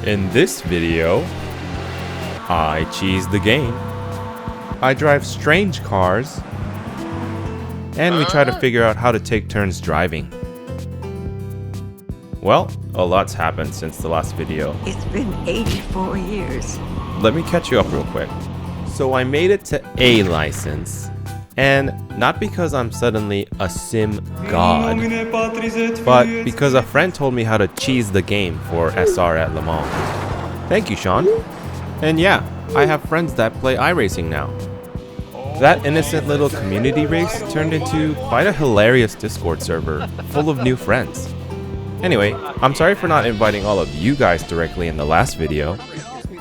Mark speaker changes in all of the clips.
Speaker 1: In this video, I cheese the game, I drive strange cars, and we try to figure out how to take turns driving. Well, a lot's happened since the last video.
Speaker 2: It's been 84 years.
Speaker 1: Let me catch you up real quick. So I made it to A license, and not because I'm suddenly a sim god, but because a friend told me how to cheese the game for SR at Le Mans. Thank you, Sean. And yeah, I have friends that play iRacing now. That innocent little community race turned into quite a hilarious Discord server full of new friends. Anyway, I'm sorry for not inviting all of you guys directly in the last video.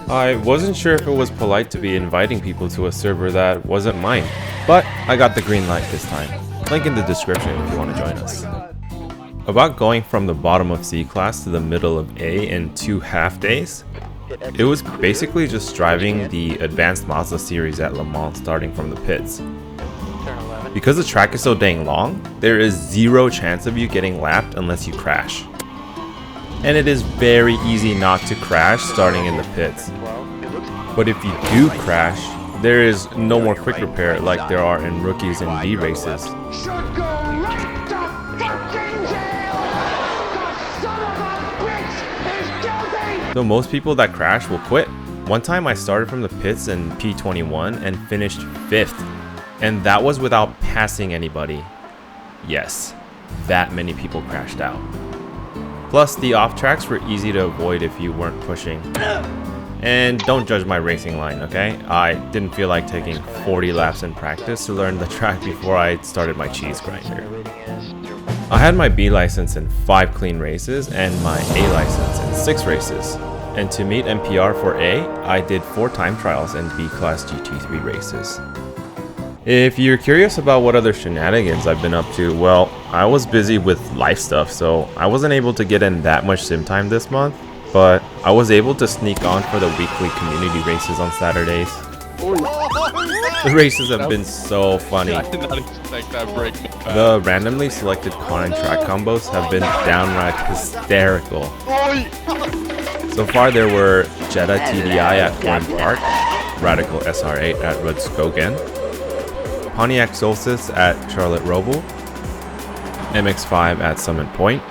Speaker 1: I wasn't sure if it was polite to be inviting people to a server that wasn't mine, but I got the green light this time. Link in the description if you want to join us. About going from the bottom of C class to the middle of A in 2 half days, it was basically just driving the advanced Mazda series at Le Mans starting from the pits. Because the track is so dang long, there is zero chance of you getting lapped unless you crash. And it is very easy not to crash starting in the pits. But if you do crash, there is no more quick repair like there are in rookies and B races. So most people that crash will quit. One time I started from the pits in P21 and finished 5th. And that was without passing anybody. Yes, that many people crashed out. Plus, the off tracks were easy to avoid if you weren't pushing. And don't judge my racing line, okay? I didn't feel like taking 40 laps in practice to learn the track before I started my cheese grinder. I had my B license in 5 clean races and my A license in 6 races. And to meet NPR for A, I did 4 time trials in B class GT3 races. If you're curious about what other shenanigans I've been up to, well, I was busy with life stuff, so I wasn't able to get in that much sim time this month, but I was able to sneak on for the weekly community races on Saturdays. The races have been so funny.
Speaker 3: I did not expect that break.
Speaker 1: The randomly selected car and track combos have been downright hysterical. So far there were Jetta TDI at Warren Park, Radical SR8 at Rudskogen, Pontiac Solstice at Charlotte Roval, MX-5 at Summit Point,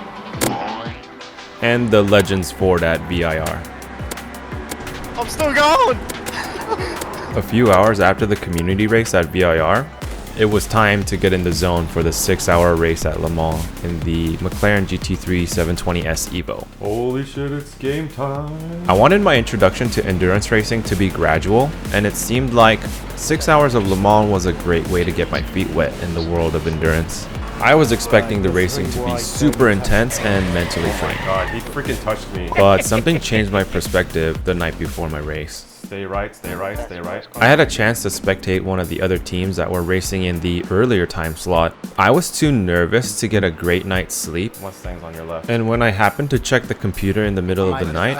Speaker 1: and the Legends Ford at VIR.
Speaker 3: I'm still going!
Speaker 1: A few hours after the community race at VIR, it was time to get in the zone for the 6-hour race at Le Mans in the McLaren GT3 720S Evo. Holy shit, it's game time! I wanted my introduction to endurance racing to be gradual, and it seemed like 6 hours of Le Mans was a great way to get my feet wet in the world of endurance. I was expecting the racing to be super intense and mentally draining. Oh my god, he freaking touched me. But something changed my perspective the night before my race. Stay right, stay right, stay right. I had a chance to spectate one of the other teams that were racing in the earlier time slot. I was too nervous to get a great night's sleep. Mustang's on your left. And when I happened to check the computer in the middle of the night,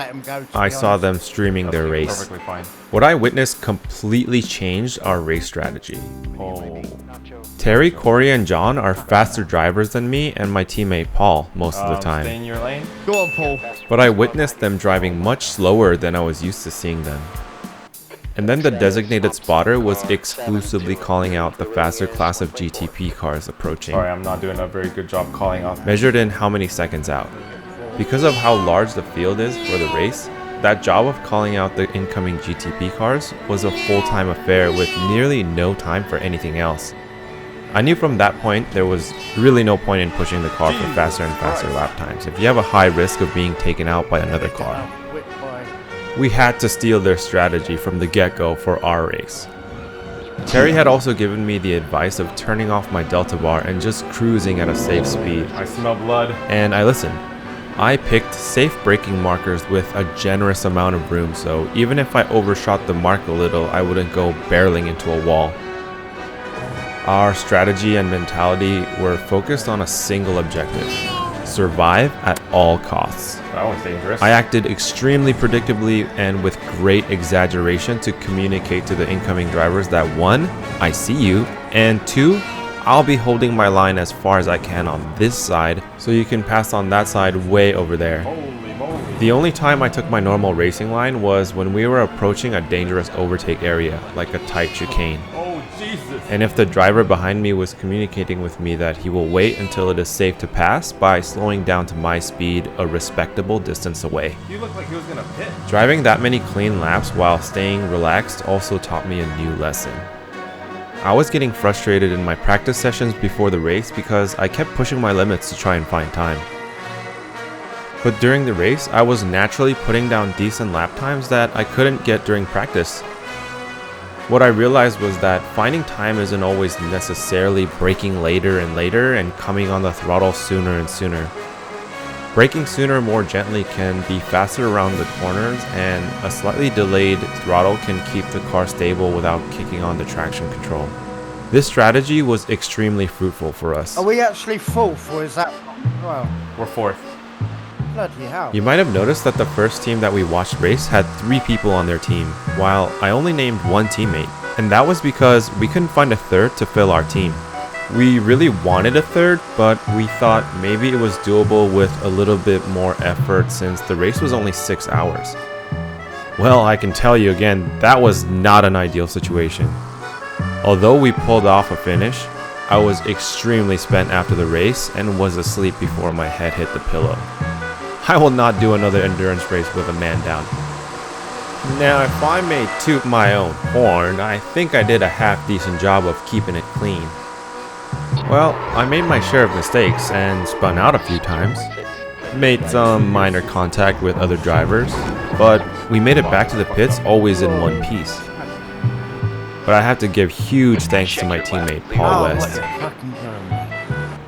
Speaker 1: I saw them streaming their race. Perfectly fine. What I witnessed completely changed our race strategy. Oh. Terry, Corey, and John are faster drivers than me and my teammate Paul most of the time. Stay in your lane.
Speaker 3: Go on, Paul.
Speaker 1: But I witnessed them driving much slower than I was used to seeing them. And then the designated spotter was exclusively calling out the faster class of GTP cars approaching. Sorry, I'm not doing a very good job calling off. Measured in how many seconds out. Because of how large the field is for the race, that job of calling out the incoming GTP cars was a full-time affair with nearly no time for anything else. I knew from that point there was really no point in pushing the car for faster and faster lap times if you have a high risk of being taken out by another car. We had to steal their strategy from the get-go for our race. Terry had also given me the advice of turning off my delta bar and just cruising at a safe speed. I smell blood. And I listened. I picked safe braking markers with a generous amount of room, so even if I overshot the mark a little, I wouldn't go barreling into a wall. Our strategy and mentality were focused on a single objective: survive at all costs. That was dangerous. I acted extremely predictably and with great exaggeration to communicate to the incoming drivers that 1, I see you, and 2, I'll be holding my line as far as I can on this side so you can pass on that side way over there. Holy moly. The only time I took my normal racing line was when we were approaching a dangerous overtake area, like a tight chicane.
Speaker 4: Oh, Jesus.
Speaker 1: And if the driver behind me was communicating with me that he will wait until it is safe to pass by slowing down to my speed a respectable distance away.
Speaker 4: He looked like he was gonna pit.
Speaker 1: Driving that many clean laps while staying relaxed also taught me a new lesson. I was getting frustrated in my practice sessions before the race because I kept pushing my limits to try and find time. But during the race, I was naturally putting down decent lap times that I couldn't get during practice. What I realized was that finding time isn't always necessarily braking later and later and coming on the throttle sooner and sooner. Braking sooner more gently can be faster around the corners, and a slightly delayed throttle can keep the car stable without kicking on the traction control. This strategy was extremely fruitful for us.
Speaker 5: Are we actually fourth, or is that... Well,
Speaker 4: We're fourth.
Speaker 5: bloody hell.
Speaker 1: You might have noticed that the first team that we watched race had 3 people on their team, while I only named 1 teammate, and that was because we couldn't find a third to fill our team. We really wanted a third, but we thought maybe it was doable with a little bit more effort since the race was only 6 hours. Well, I can tell you again, that was not an ideal situation. Although we pulled off a finish, I was extremely spent after the race and was asleep before my head hit the pillow. I will not do another endurance race with a man down. Now, if I may toot my own horn, I think I did a half decent job of keeping it clean. Well, I made my share of mistakes and spun out a few times. Made some minor contact with other drivers, but we made it back to the pits always in one piece. But I have to give huge thanks to my teammate, Paul West.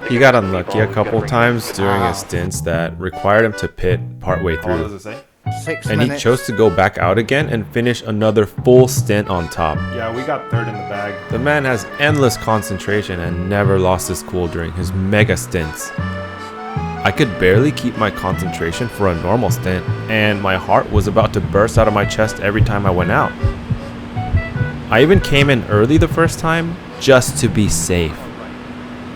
Speaker 1: He got unlucky a couple times during his stints that required him to pit partway
Speaker 4: What does
Speaker 1: through.
Speaker 4: it say?
Speaker 5: 6
Speaker 1: And he
Speaker 5: minutes.
Speaker 1: chose to go back out again and finish another full stint on top.
Speaker 4: Yeah, we got third in the bag.
Speaker 1: The man has endless concentration and never lost his cool during his mega stints. I could barely keep my concentration for a normal stint, and my heart was about to burst out of my chest every time I went out. I even came in early the first time, just to be safe.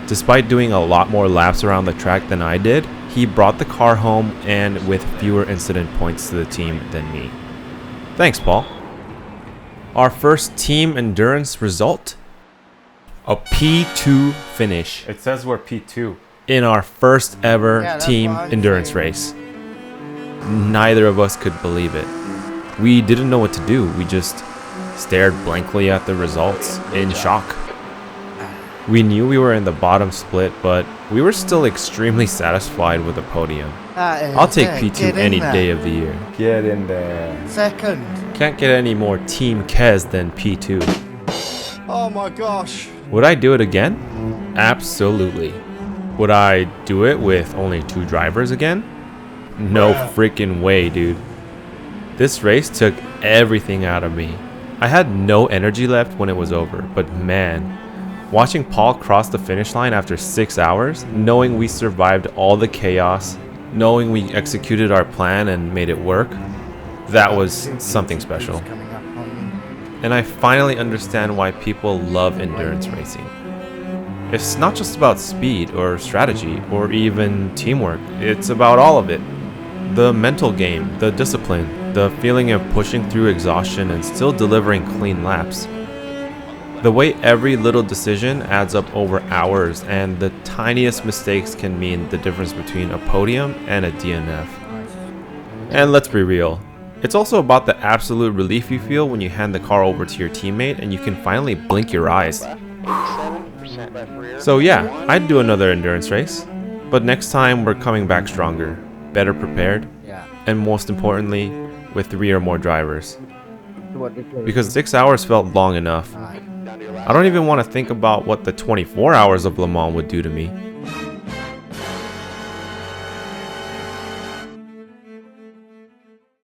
Speaker 1: Despite doing a lot more laps around the track than I did, he brought the car home and with fewer incident points to the team than me. Thanks, Paul. Our first team endurance result? A P2 finish
Speaker 4: It says we're P2.
Speaker 1: in our first ever
Speaker 5: Yeah, that's
Speaker 1: team
Speaker 5: what I'm
Speaker 1: endurance
Speaker 5: saying.
Speaker 1: race. Neither of us could believe it. We didn't know what to do. We just stared blankly at the results in shock. We knew we were in the bottom split, but we were still extremely satisfied with the podium. I'll take P2 any day of the year.
Speaker 4: Get in there.
Speaker 5: Second.
Speaker 1: Can't get any more Team Kez than P2.
Speaker 5: Oh my gosh.
Speaker 1: Would I do it again? Absolutely. Would I do it with only 2 drivers again? No freaking way, dude. This race took everything out of me. I had no energy left when it was over, but man, watching Paul cross the finish line after 6 hours, knowing we survived all the chaos, knowing we executed our plan and made it work, that was something special.
Speaker 5: Coming up on
Speaker 1: And I finally understand why people love endurance racing. It's not just about speed or strategy or even teamwork, it's about all of it. The mental game, the discipline, the feeling of pushing through exhaustion and still delivering clean laps. The way every little decision adds up over hours, and the tiniest mistakes can mean the difference between a podium and a DNF. And let's be real, it's also about the absolute relief you feel when you hand the car over to your teammate and you can finally blink your eyes. So yeah, I'd do another endurance race, but next time we're coming back stronger, better prepared,
Speaker 5: Yeah.
Speaker 1: and most importantly, with 3 or more drivers.
Speaker 5: What did you-
Speaker 1: Because 6 hours felt long enough. I don't even want to think about what the 24 hours of Le Mans would do to me.